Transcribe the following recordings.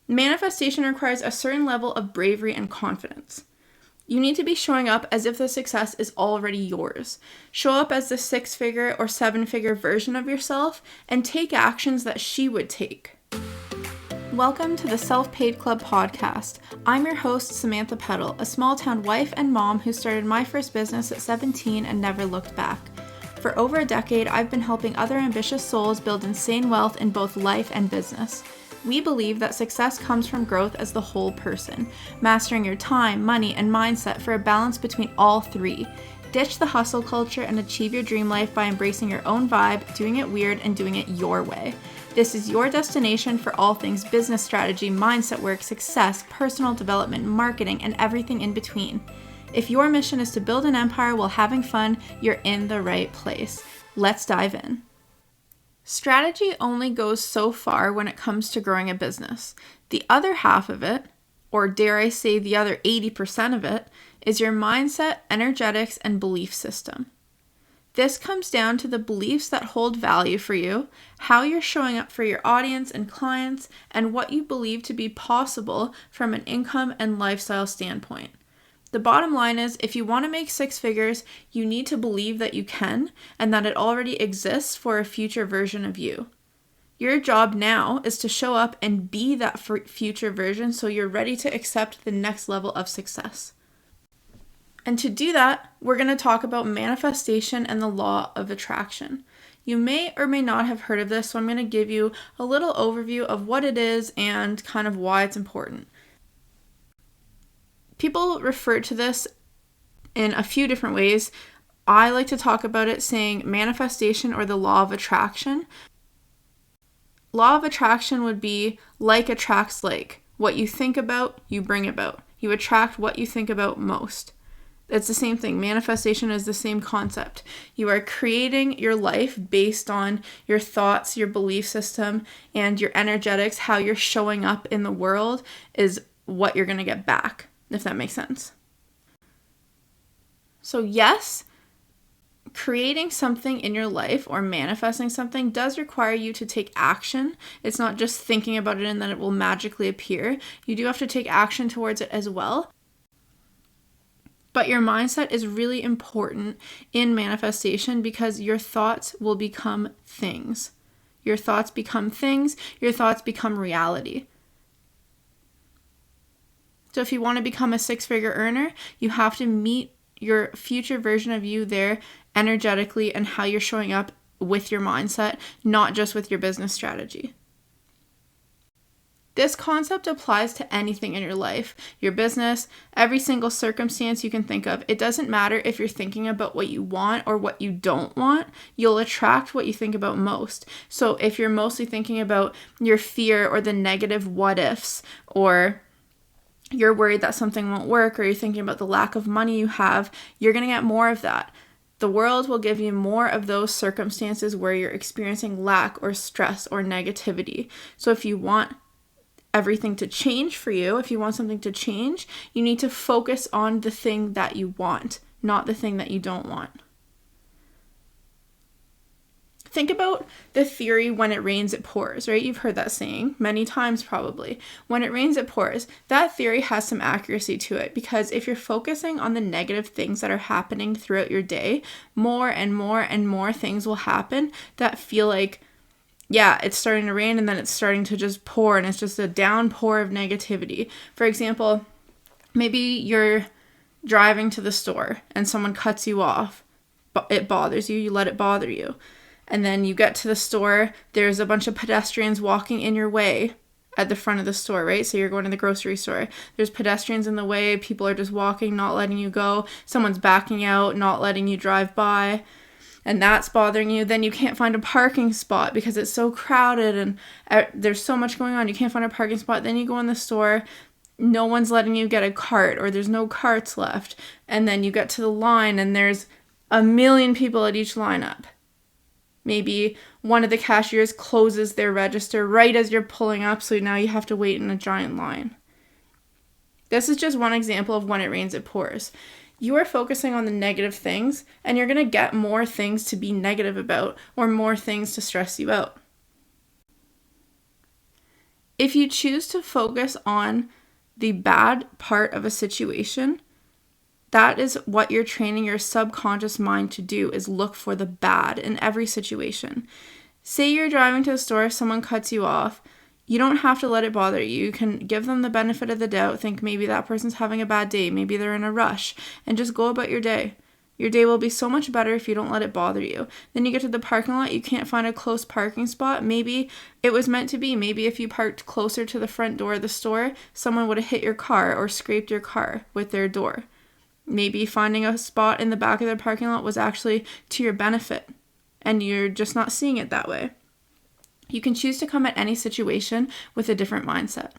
Manifestation requires a certain level of bravery and confidence. You need to be showing up as if the success is already yours. Show up as the 6-figure or 7-figure version of yourself and take actions that she would take. Welcome to the Self-Paid Club podcast. I'm your host, Samantha Peddle, a small-town wife and mom who started my first business at 17 and never looked back. For over a decade, I've been helping other ambitious souls build insane wealth in both life and business. We believe that success comes from growth as the whole person, mastering your time, money, and mindset for a balance between all three. Ditch the hustle culture and achieve your dream life by embracing your own vibe, doing it weird, and doing it your way. This is your destination for all things business strategy, mindset work, success, personal development, marketing, and everything in between. If your mission is to build an empire while having fun, you're in the right place. Let's dive in. Strategy only goes so far when it comes to growing a business. The other half of it, or dare I say the other 80% of it, is your mindset, energetics, and belief system. This comes down to the beliefs that hold value for you, how you're showing up for your audience and clients, and what you believe to be possible from an income and lifestyle standpoint. The bottom line is, if you want to make 6 figures, you need to believe that you can and that it already exists for a future version of you. Your job now is to show up and be that future version so you're ready to accept the next level of success. And to do that, we're going to talk about manifestation and the law of attraction. You may or may not have heard of this, so I'm going to give you a little overview of what it is and kind of why it's important. People refer to this in a few different ways. I like to talk about it saying manifestation or the law of attraction. Law of attraction would be like attracts like. What you think about, you bring about. You attract what you think about most. It's the same thing. Manifestation is the same concept. You are creating your life based on your thoughts, your belief system, and your energetics. How you're showing up in the world is what you're going to get back, if that makes sense. So yes, creating something in your life or manifesting something does require you to take action. It's not just thinking about it and then it will magically appear. You do have to take action towards it as well. But your mindset is really important in manifestation because your thoughts will become things. Your thoughts become things. Your thoughts become reality. So if you want to become a 6-figure earner, you have to meet your future version of you there energetically and how you're showing up with your mindset, not just with your business strategy. This concept applies to anything in your life, your business, every single circumstance you can think of. It doesn't matter if you're thinking about what you want or what you don't want, you'll attract what you think about most. So if you're mostly thinking about your fear or the negative what ifs, or you're worried that something won't work, or you're thinking about the lack of money you have, you're going to get more of that. The world will give you more of those circumstances where you're experiencing lack or stress or negativity. So if you want everything to change for you, if you want something to change, you need to focus on the thing that you want, not the thing that you don't want. Think about the theory, when it rains, it pours, right? You've heard that saying many times probably. When it rains, it pours. That theory has some accuracy to it because if you're focusing on the negative things that are happening throughout your day, more and more and more things will happen that feel like, yeah, it's starting to rain and then it's starting to just pour and it's just a downpour of negativity. For example, maybe you're driving to the store and someone cuts you off. It bothers you. You let it bother you. And then you get to the store. There's a bunch of pedestrians walking in your way at the front of the store, right? So you're going to the grocery store. There's pedestrians in the way. People are just walking, not letting you go. Someone's backing out, not letting you drive by. And that's bothering you. Then you can't find a parking spot because it's so crowded and there's so much going on. You can't find a parking spot. Then you go in the store. No one's letting you get a cart, or there's no carts left. And then you get to the line and there's 1,000,000 people at each lineup. Maybe one of the cashiers closes their register right as you're pulling up, so now you have to wait in a giant line. This is just one example of when it rains, it pours. You are focusing on the negative things, and you're going to get more things to be negative about or more things to stress you out. If you choose to focus on the bad part of a situation, that is what you're training your subconscious mind to do, is look for the bad in every situation. Say you're driving to the store, someone cuts you off. You don't have to let it bother you. You can give them the benefit of the doubt, think maybe that person's having a bad day, maybe they're in a rush, and just go about your day. Your day will be so much better if you don't let it bother you. Then you get to the parking lot, you can't find a close parking spot. Maybe it was meant to be. Maybe if you parked closer to the front door of the store, someone would have hit your car or scraped your car with their door. Maybe finding a spot in the back of the parking lot was actually to your benefit, and you're just not seeing it that way. You can choose to come at any situation with a different mindset.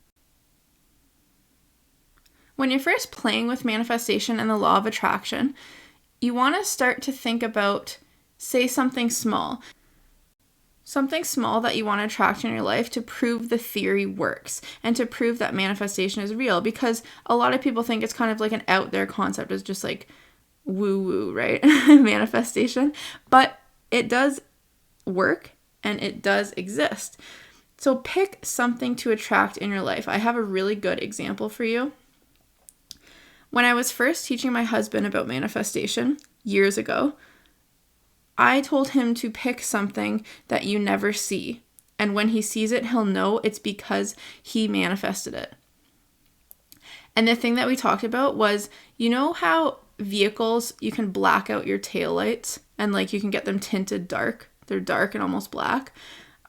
When you're first playing with manifestation and the law of attraction, you want to start to think about, say, something small that you want to attract in your life to prove the theory works and to prove that manifestation is real, because a lot of people think it's kind of like an out there concept. It's just like woo-woo, right? Manifestation. But it does work and it does exist. So pick something to attract in your life. I have a really good example for you. When I was first teaching my husband about manifestation years ago, I told him to pick something that you never see. And when he sees it, he'll know it's because he manifested it. And the thing that we talked about was, you know how vehicles, you can black out your taillights and like you can get them tinted dark? They're dark and almost black.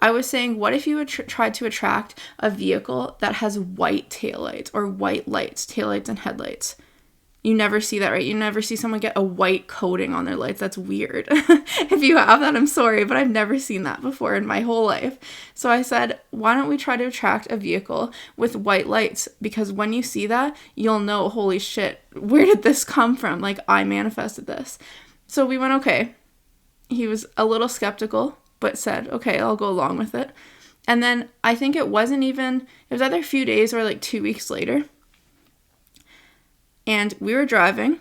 I was saying, what if you would try to attract a vehicle that has white taillights or white lights, taillights and headlights? You never see that, right? You never see someone get a white coating on their lights. That's weird. If you have that, I'm sorry, but I've never seen that before in my whole life. So I said, why don't we try to attract a vehicle with white lights? Because when you see that, you'll know, holy shit, where did this come from? Like, I manifested this. So we went, okay. He was a little skeptical, but said, okay, I'll go along with it. And then I think it was either a few days or like 2 weeks later. And we were driving.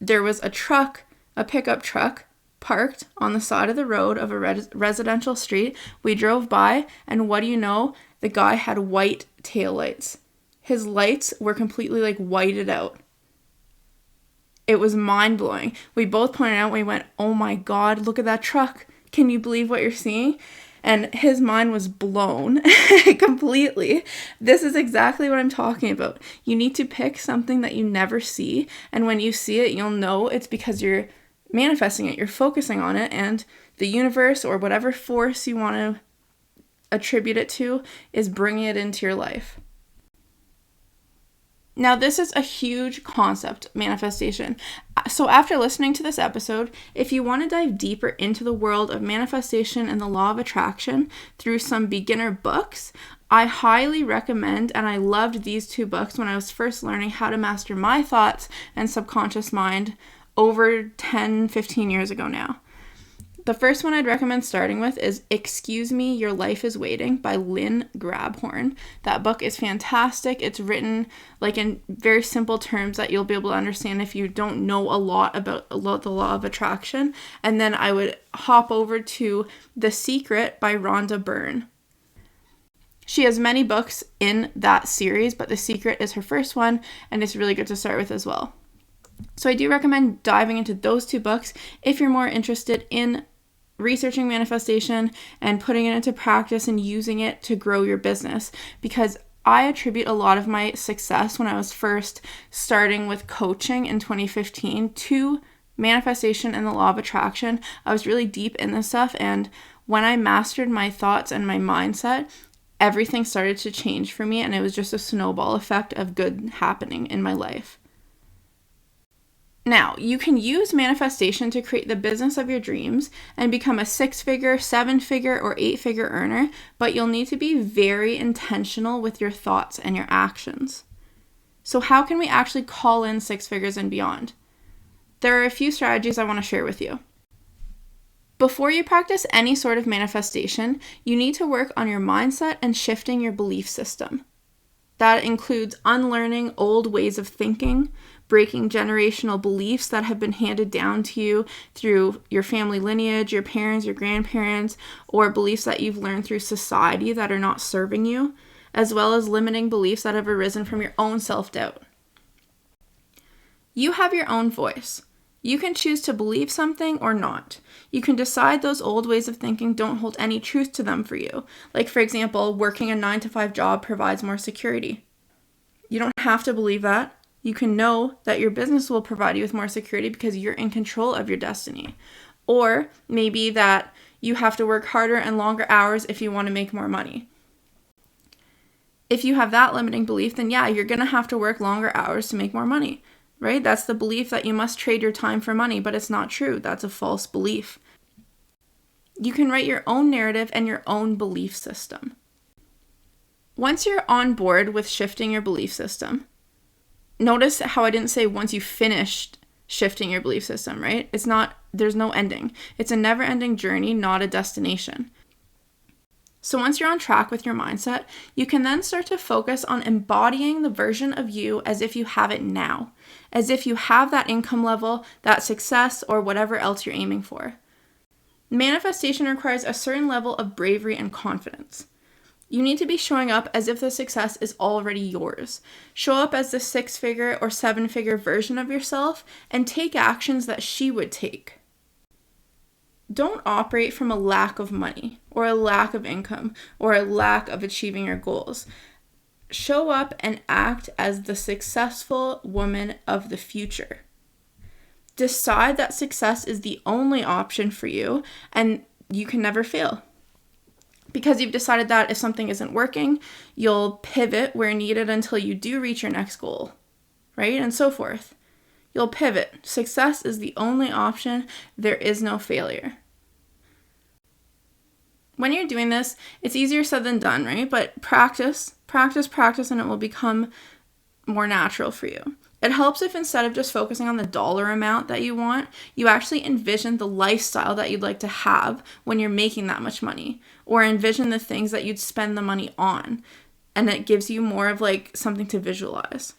There was a pickup truck, parked on the side of the road of a residential street. We drove by, and what do you know? The guy had white taillights. His lights were completely like whited out. It was mind-blowing. We both pointed out, we went, oh my God, look at that truck. Can you believe what you're seeing? And his mind was blown completely. This is exactly what I'm talking about. You need to pick something that you never see. And when you see it, you'll know it's because you're manifesting it. You're focusing on it. And the universe or whatever force you want to attribute it to is bringing it into your life. Now, this is a huge concept, manifestation. So after listening to this episode, if you want to dive deeper into the world of manifestation and the law of attraction through some beginner books, I highly recommend, and I loved these two books when I was first learning how to master my thoughts and subconscious mind over 10, 15 years ago now. The first one I'd recommend starting with is Excuse Me, Your Life is Waiting by Lynn Grabhorn. That book is fantastic. It's written like in very simple terms that you'll be able to understand if you don't know a lot about the law of attraction. And then I would hop over to The Secret by Rhonda Byrne. She has many books in that series, but The Secret is her first one, and it's really good to start with as well. So I do recommend diving into those two books if you're more interested in researching manifestation and putting it into practice and using it to grow your business, because I attribute a lot of my success when I was first starting with coaching in 2015 to manifestation and the law of attraction. I was really deep in this stuff, and when I mastered my thoughts and my mindset, everything started to change for me, and it was just a snowball effect of good happening in my life. Now, you can use manifestation to create the business of your dreams and become a 6-figure, 7-figure, or 8-figure earner, but you'll need to be very intentional with your thoughts and your actions. So how can we actually call in 6 figures and beyond? There are a few strategies I want to share with you. Before you practice any sort of manifestation, you need to work on your mindset and shifting your belief system. That includes unlearning old ways of thinking, breaking generational beliefs that have been handed down to you through your family lineage, your parents, your grandparents, or beliefs that you've learned through society that are not serving you. as well as limiting beliefs that have arisen from your own self-doubt. You have your own voice. You can choose to believe something or not. You can decide those old ways of thinking don't hold any truth to them for you. Like, for example, working a 9-to-5 job provides more security. You don't have to believe that. You can know that your business will provide you with more security because you're in control of your destiny. Or maybe that you have to work harder and longer hours if you want to make more money. If you have that limiting belief, then yeah, you're going to have to work longer hours to make more money. Right? That's the belief that you must trade your time for money, but it's not true. That's a false belief. You can write your own narrative and your own belief system. Once you're on board with shifting your belief system, notice how I didn't say once you finished shifting your belief system, right? There's no ending. It's a never-ending journey, not a destination. So once you're on track with your mindset, you can then start to focus on embodying the version of you as if you have it now, as if you have that income level, that success, or whatever else you're aiming for. Manifestation requires a certain level of bravery and confidence. You need to be showing up as if the success is already yours. Show up as the 6-figure or 7-figure version of yourself and take actions that she would take. Don't operate from a lack of money or a lack of income or a lack of achieving your goals. Show up and act as the successful woman of the future. Decide that success is the only option for you and you can never fail. Because you've decided that if something isn't working, you'll pivot where needed until you do reach your next goal, right? And so forth. You'll pivot. Success is the only option. There is no failure. When you're doing this, it's easier said than done, right? But practice, and it will become more natural for you. It helps if instead of just focusing on the dollar amount that you want, you actually envision the lifestyle that you'd like to have when you're making that much money, or envision the things that you'd spend the money on. And it gives you more of like something to visualize.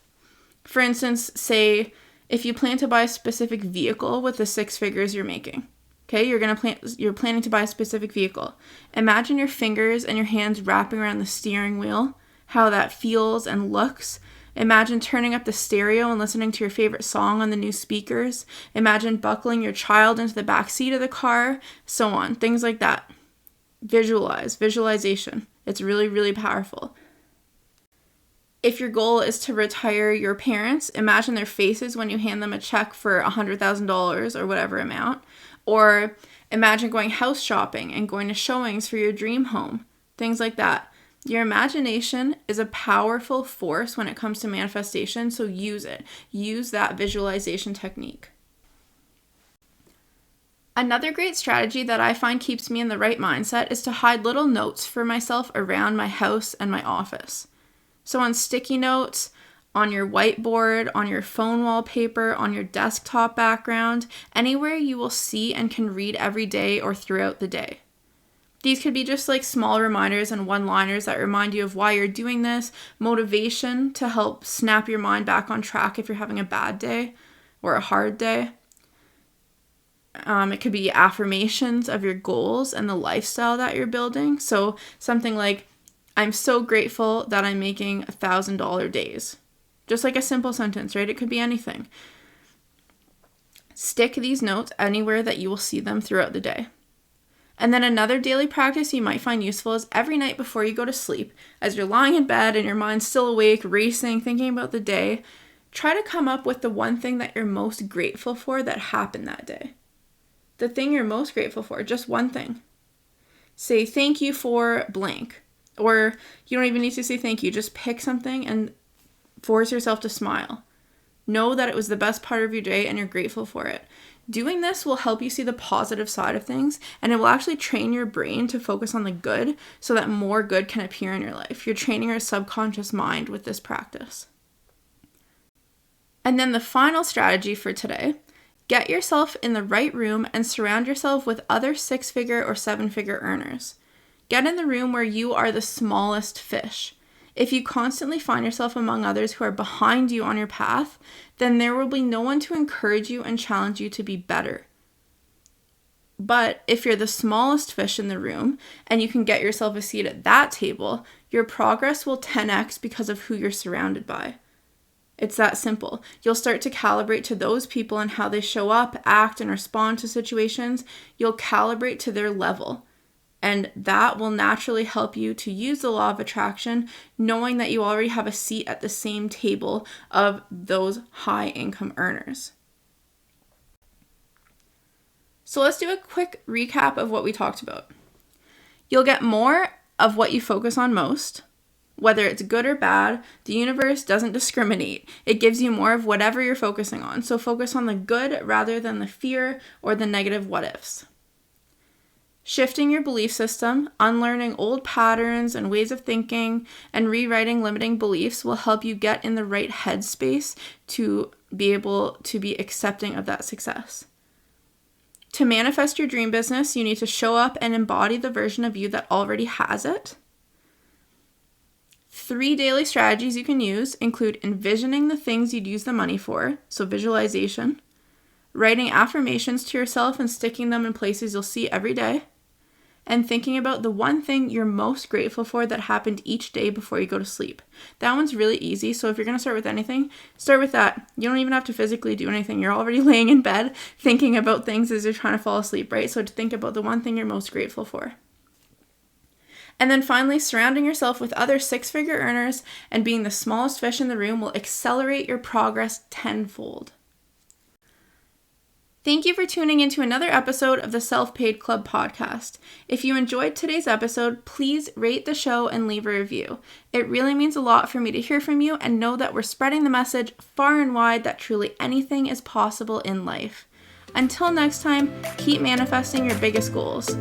For instance, say if you plan to buy a specific vehicle with the 6 figures you're making. Okay, you're planning to buy a specific vehicle. Imagine your fingers and your hands wrapping around the steering wheel, how that feels and looks. Imagine turning up the stereo and listening to your favorite song on the new speakers. Imagine buckling your child into the back seat of the car, so on. Things like that. Visualization. It's really, really powerful. If your goal is to retire your parents, imagine their faces when you hand them a check for $100,000 or whatever amount. Or imagine going house shopping and going to showings for your dream home. Things like that. Your imagination is a powerful force when it comes to manifestation, so use it. Use that visualization technique. Another great strategy that I find keeps me in the right mindset is to hide little notes for myself around my house and my office. So on sticky notes, on your whiteboard, on your phone wallpaper, on your desktop background, anywhere you will see and can read every day or throughout the day. These could be just like small reminders and one-liners that remind you of why you're doing this, motivation to help snap your mind back on track if you're having a bad day or a hard day. It could be affirmations of your goals and the lifestyle that you're building. So something like, I'm so grateful that I'm making $1,000 days. Just like a simple sentence, right? It could be anything. Stick these notes anywhere that you will see them throughout the day. And then another daily practice you might find useful is every night before you go to sleep, as you're lying in bed and your mind's still awake, racing, thinking about the day, try to come up with the one thing that you're most grateful for that happened that day. The thing you're most grateful for, just one thing. Say thank you for blank. Or you don't even need to say thank you. Just pick something and force yourself to smile. Know that it was the best part of your day and you're grateful for it. Doing this will help you see the positive side of things, and it will actually train your brain to focus on the good so that more good can appear in your life. You're training your subconscious mind with this practice. And then the final strategy for today, get yourself in the right room and surround yourself with other 6-figure or 7-figure earners. Get in the room where you are the smallest fish. If you constantly find yourself among others who are behind you on your path, then there will be no one to encourage you and challenge you to be better. But if you're the smallest fish in the room and you can get yourself a seat at that table, your progress will 10x because of who you're surrounded by. It's that simple. You'll start to calibrate to those people and how they show up, act, and respond to situations. You'll calibrate to their level. And that will naturally help you to use the law of attraction, knowing that you already have a seat at the same table of those high income earners. So let's do a quick recap of what we talked about. You'll get more of what you focus on most. Whether it's good or bad, the universe doesn't discriminate. It gives you more of whatever you're focusing on. So focus on the good rather than the fear or the negative what-ifs. Shifting your belief system, unlearning old patterns and ways of thinking, and rewriting limiting beliefs will help you get in the right headspace to be able to be accepting of that success. To manifest your dream business, you need to show up and embody the version of you that already has it. 3 daily strategies you can use include envisioning the things you'd use the money for, so visualization, writing affirmations to yourself and sticking them in places you'll see every day, and thinking about the one thing you're most grateful for that happened each day before you go to sleep. That one's really easy, so if you're going to start with anything, start with that. You don't even have to physically do anything. You're already laying in bed thinking about things as you're trying to fall asleep, right? So to think about the one thing you're most grateful for. And then finally, surrounding yourself with other 6-figure earners and being the smallest fish in the room will accelerate your progress tenfold. Thank you for tuning into another episode of the Self-Paid Club podcast. If you enjoyed today's episode, please rate the show and leave a review. It really means a lot for me to hear from you and know that we're spreading the message far and wide that truly anything is possible in life. Until next time, keep manifesting your biggest goals.